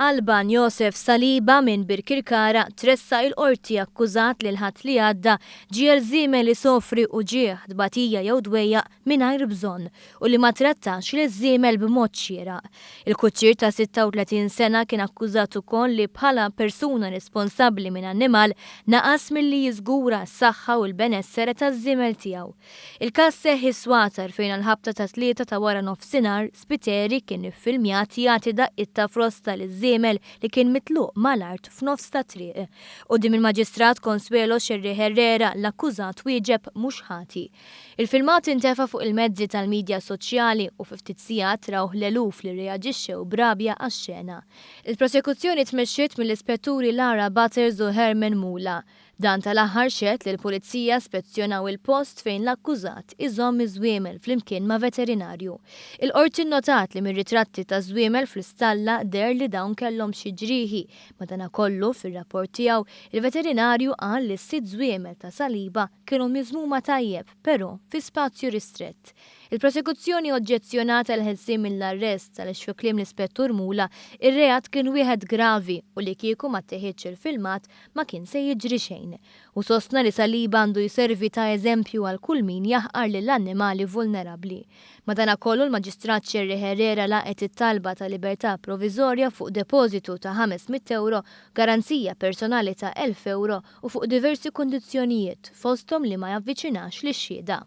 Alban Josef Saliba minn Birkirkara tressa il-qorti akkużat li l-ħadd li għadda ġiel żiemel li sofri u ġieħ dbatija jew dwejja mingħajr bżonn u li ma trattax li żiemel b'mod xieraq. Il-kuċċier ta' 36 sena kien akkużat ukoll li bħala persuna responsabbli minn annimal naqas milli jiżgura s-saħħa u l-benessere taż-żiemel tiegħu. Il-każ seħħ iswatar fejn l-ħabta ta' tlieta ta' wara nofsinhar Spiteri kien iffilmjat jagħti daqqitta frosta li li kien mitluq mal-art f'nofs ta' triq. Quddiem il-Maġistrat Consuelo Xerri Herrera l-akkużat wieġeb mhux ħati. Il-filmat intefa' fuq il-mezzi tal-medja soċjali u fi ftit sigħat rawh l-eluf li reaġixxew brabja għax-xena. Il-prosekuzzjoni tmexxiet mill-ispetturi Lara Butters u Herman Mula. Dan tal-aħħar xedt li l-pulizija spezzjonaw il-post fejn l-akkużat iżomm iż-żwiemel flimkien ma' veterinarju. Il-qorti nnotat li mir-ritratti ta' żwiemel fl-istalla der li dawn kellhom xi ġrieħi. Madankollu fir-rapport tiegħu il-veterinarju qal li s-sitt żwiemel ta' Saliba kienu miżmuma tajjeb, però fi spazju ristrett. Il-prosekuzzjoni oġġezzjonata l-ħelsien mill-arrest għaliex fi kliem l-Ispettur Mula ir-reat kien wieħed gravi u li kieku ma ttieħidx il-filmat ma kien se jiġri xejn. U sostna li Saliba għandu jservi ta' eżempju għal kull min jaħqar lill-annimali vulnerabbli. Madankollu l-Maġistrat Xerri Herrera laqet it-talba ta' libertà proviżorja fuq depożitu ta' 500 euro, garanzija personali ta' 1000 euro u fuq diversi kundizzjonijiet fosthom li ma javviċinax lix-xhieda.